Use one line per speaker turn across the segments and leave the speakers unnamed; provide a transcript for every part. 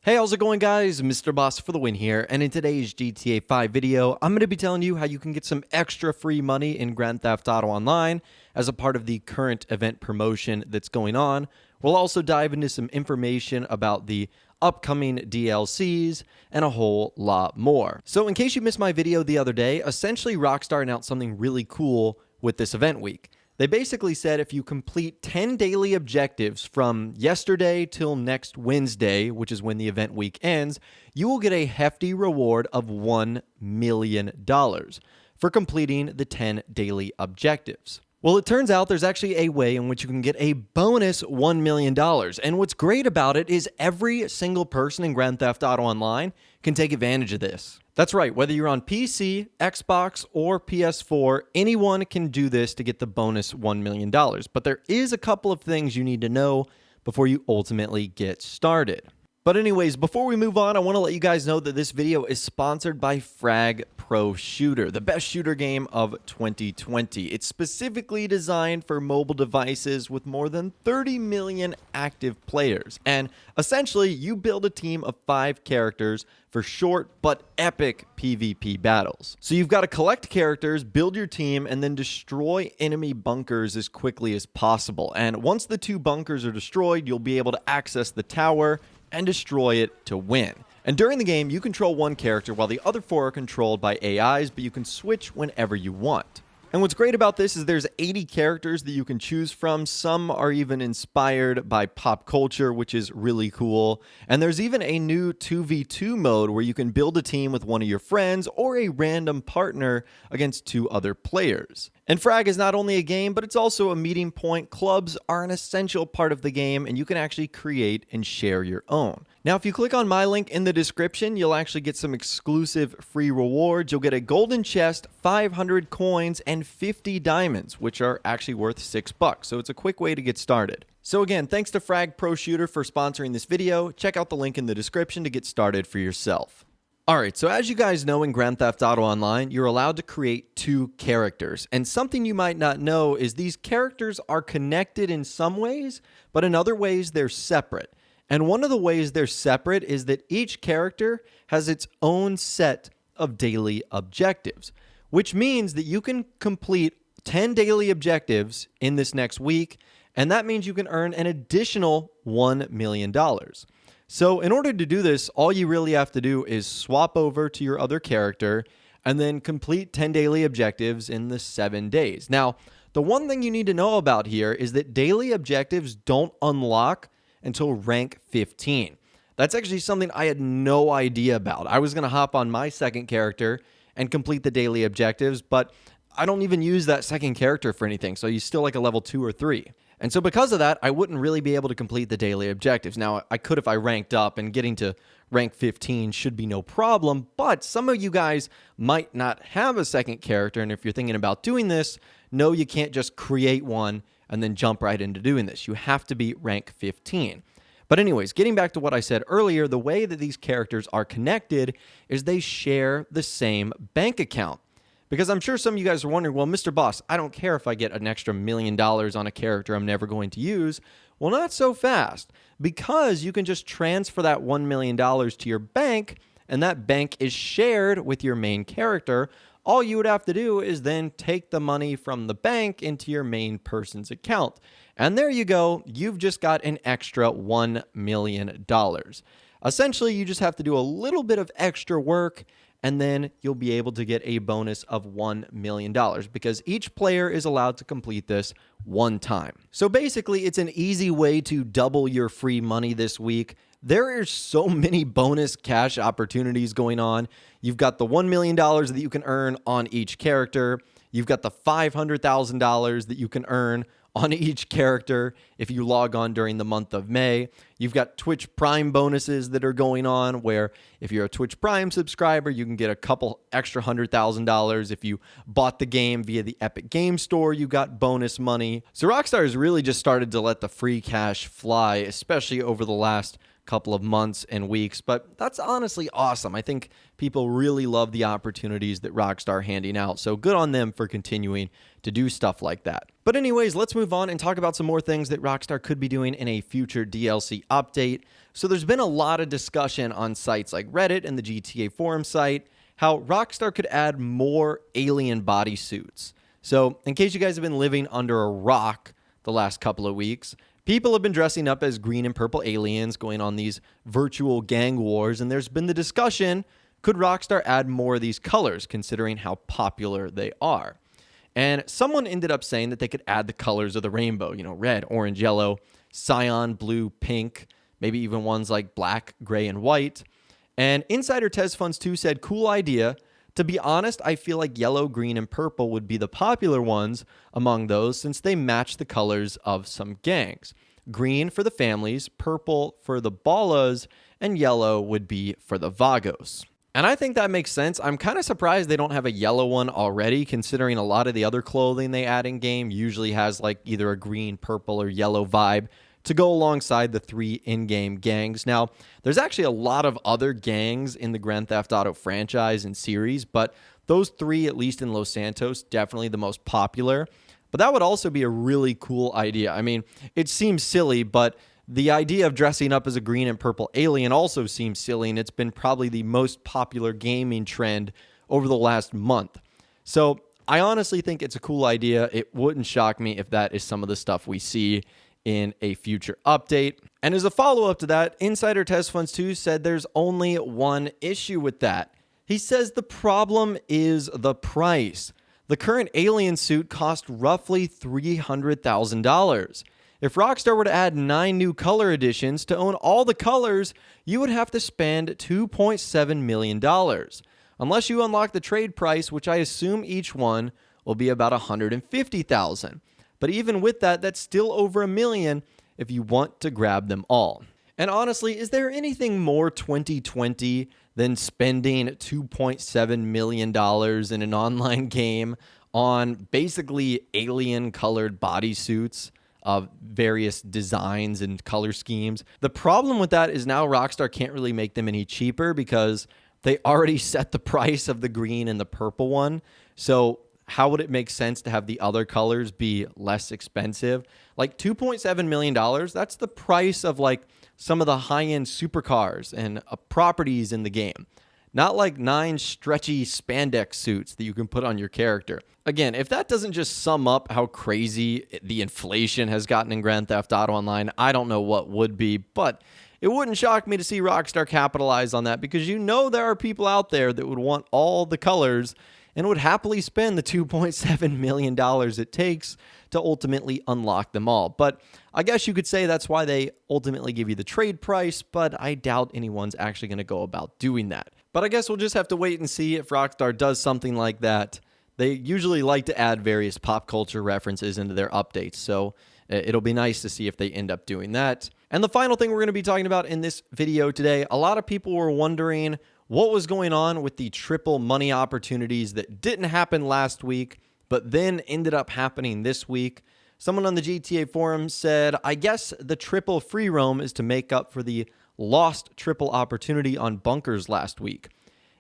Hey, how's it going, guys? Mrbossftw here, and in today's GTA 5 video, I'm going to be telling you how you can get some extra free money in Grand Theft Auto Online as a part of the current event promotion that's going on. We'll also dive into some information about the upcoming DLCs and a whole lot more. So in case you missed my video the other day, essentially Rockstar announced something really cool with this event week. They basically said if you complete 10 daily objectives from yesterday till next Wednesday, which is when the event week ends, you will get a hefty reward of $1 million for completing the 10 daily objectives. Well, it turns out there's actually a way in which you can get a bonus $1 million. And what's great about it is every single person in Grand Theft Auto Online can take advantage of this. That's right, whether you're on PC, Xbox, or PS4, anyone can do this to get the bonus $1 million. But there is a couple of things you need to know before you ultimately get started. But anyways, before we move on, I want to let you guys know that this video is sponsored by Frag Pro Shooter, the best shooter game of 2020. It's specifically designed for mobile devices with more than 30 million active players. And essentially, you build a team of 5 characters for short but epic PvP battles. So you've got to collect characters, build your team, and then destroy enemy bunkers as quickly as possible. And once the 2 bunkers are destroyed, you'll be able to access the tower and destroy it to win. And during the game, you control one character while the other 4 are controlled by AIs, but you can switch whenever you want. And what's great about this is there's 80 characters that you can choose from. Some are even inspired by pop culture, which is really cool. And there's even a new 2v2 mode where you can build a team with one of your friends or a random partner against 2 other players. And Frag is not only a game, but it's also a meeting point. Clubs are an essential part of the game, and you can actually create and share your own. Now, if you click on my link in the description, you'll actually get some exclusive free rewards. You'll get a golden chest, 500 coins, and 50 diamonds, which are actually worth $6. So it's a quick way to get started. So again, thanks to Frag Pro Shooter for sponsoring this video. Check out the link in the description to get started for yourself. Alright, so as you guys know, in Grand Theft Auto Online, you're allowed to create 2 characters. And something you might not know is these characters are connected in some ways, but in other ways they're separate. And one of the ways they're separate is that each character has its own set of daily objectives, which means that you can complete 10 daily objectives in this next week, and that means you can earn an additional $1 million. So in order to do this, all you really have to do is swap over to your other character and then complete 10 daily objectives in the 7 days. Now, the one thing you need to know about here is that daily objectives don't unlock until rank 15. That's actually something I had no idea about. I was going to hop on my second character and complete the daily objectives, but I don't even use that second character for anything, so you still like a level 2 or 3. And so because of that, I wouldn't really be able to complete the daily objectives. Now, I could if I ranked up, and getting to rank 15 should be no problem, but some of you guys might not have a second character, and if you're thinking about doing this, no, you can't just create one and then jump right into doing this. You have to be rank 15. But anyways, getting back to what I said earlier, the way that these characters are connected is they share the same bank account. Because I'm sure some of you guys are wondering, well, Mr. Boss, I don't care if I get an extra $1 million on a character I'm never going to use. Well, not so fast, because you can just transfer that $1 million to your bank, and that bank is shared with your main character. All you would have to do is then take the money from the bank into your main person's account. And there you go. You've just got an extra $1 million. Essentially, you just have to do a little bit of extra work, and then you'll be able to get a bonus of $1 million because each player is allowed to complete this one time. So basically, it's an easy way to double your free money this week. There are so many bonus cash opportunities going on. You've got the $1 million that you can earn on each character. You've got the $500,000 that you can earn on each character if you log on during the month of May. You've got Twitch Prime bonuses that are going on where if you're a Twitch Prime subscriber, you can get a couple extra $100,000. If you bought the game via the Epic Game Store, you got bonus money. So Rockstar has really just started to let the free cash fly, especially over the last couple of months and weeks, but that's honestly awesome. I think people really love the opportunities that Rockstar handing out, so good on them for continuing to do stuff like that. But anyways, let's move on and talk about some more things that Rockstar could be doing in a future DLC update. So there's been a lot of discussion on sites like Reddit and the GTA forum site how Rockstar could add more alien bodysuits. So in case you guys have been living under a rock the last couple of weeks, people have been dressing up as green and purple aliens, going on these virtual gang wars, and there's been the discussion, could Rockstar add more of these colors, considering how popular they are? And someone ended up saying that they could add the colors of the rainbow, red, orange, yellow, cyan, blue, pink, maybe even ones like black, gray, and white. And insider Tezfunz2 said, cool idea. To be honest, I feel like yellow, green, and purple would be the popular ones among those since they match the colors of some gangs. Green for the families, purple for the ballas, and yellow would be for the vagos. And I think that makes sense. I'm kind of surprised they don't have a yellow one already, considering a lot of the other clothing they add in game usually has like either a green, purple, or yellow vibe to go alongside the 3 in-game gangs. Now, there's actually a lot of other gangs in the Grand Theft Auto franchise and series, but those 3, at least in Los Santos, definitely the most popular. But that would also be a really cool idea. I mean, it seems silly, but the idea of dressing up as a green and purple alien also seems silly, and it's been probably the most popular gaming trend over the last month. So I honestly think it's a cool idea. It wouldn't shock me if that is some of the stuff we see in a future update. And as a follow-up to that, insider Tezfunz2 said there's only one issue with that. He says the problem is the price. The current alien suit cost roughly $300,000. If Rockstar were to add 9 new color editions to own all the colors, you would have to spend $2.7 million. Unless you unlock the trade price, which I assume each one will be about $150,000. But even with that, that's still over $1 million if you want to grab them all. And honestly, is there anything more 2020 than spending $2.7 million in an online game on basically alien-colored bodysuits of various designs and color schemes? The problem with that is now Rockstar can't really make them any cheaper because they already set the price of the green and the purple one. So how would it make sense to have the other colors be less expensive? Like $2.7 million, that's the price of like some of the high-end supercars and properties in the game. Not like 9 stretchy spandex suits that you can put on your character. Again, if that doesn't just sum up how crazy the inflation has gotten in Grand Theft Auto Online, I don't know what would be, but it wouldn't shock me to see Rockstar capitalize on that because there are people out there that would want all the colors and would happily spend the $2.7 million it takes to ultimately unlock them all. But I guess you could say that's why they ultimately give you the trade price, but I doubt anyone's actually going to go about doing that. But I guess we'll just have to wait and see if Rockstar does something like that. They usually like to add various pop culture references into their updates, so it'll be nice to see if they end up doing that. And the final thing we're going to be talking about in this video today, a lot of people were wondering what was going on with the triple money opportunities that didn't happen last week, but then ended up happening this week. Someone on the GTA forum said, I guess the triple free roam is to make up for the lost triple opportunity on bunkers last week.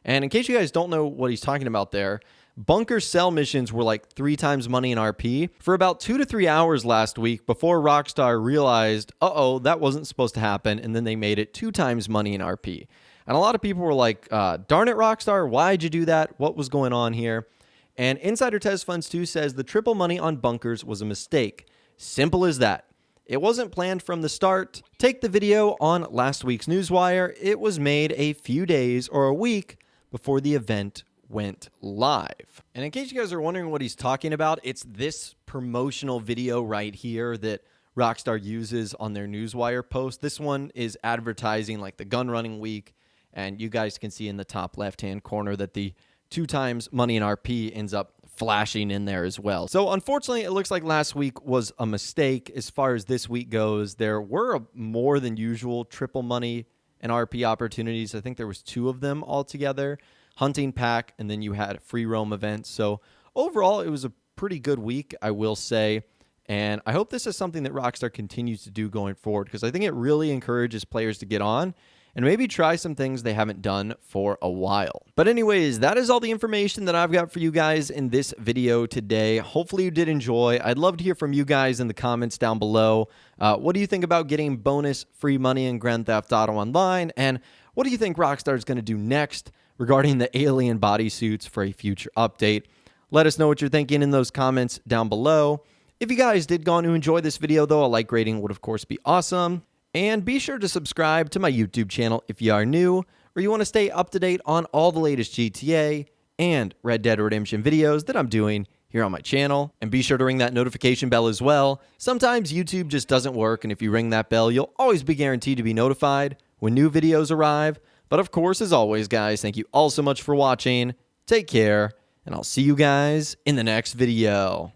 And in case you guys don't know what he's talking about there, bunker cell missions were like 3 times money in RP for about 2 to 3 hours last week before Rockstar realized, that wasn't supposed to happen, and then they made it 2 times money in RP. And a lot of people were like, darn it, Rockstar, why'd you do that? What was going on here? And insider Tezfunz2 says the triple money on bunkers was a mistake. Simple as that. It wasn't planned from the start. Take the video on last week's Newswire. It was made a few days or a week before the event went live. And in case you guys are wondering what he's talking about, it's this promotional video right here that Rockstar uses on their Newswire post. This one is advertising like the gun running week. And you guys can see in the top left-hand corner that the 2 times money in RP ends up flashing in there as well. So unfortunately, it looks like last week was a mistake. As far as this week goes, there were more than usual triple money and RP opportunities. I think there was 2 of them altogether. Hunting pack, and then you had free roam events. So overall, it was a pretty good week, I will say. And I hope this is something that Rockstar continues to do going forward, because I think it really encourages players to get on and maybe try some things they haven't done for a while. But anyways, that is all the information that I've got for you guys in this video today. Hopefully you did enjoy. I'd love to hear from you guys in the comments down below. What do you think about getting bonus free money in Grand Theft Auto Online? And what do you think Rockstar is going to do next regarding the alien bodysuits for a future update? Let us know what you're thinking in those comments down below. If you guys did go on to enjoy this video, though, a like rating would, of course, be awesome. And be sure to subscribe to my YouTube channel if you are new, or you want to stay up to date on all the latest GTA and Red Dead Redemption videos that I'm doing here on my channel. And be sure to ring that notification bell as well. Sometimes YouTube just doesn't work, and if you ring that bell, you'll always be guaranteed to be notified when new videos arrive. But of course, as always, guys, thank you all so much for watching. Take care, and I'll see you guys in the next video.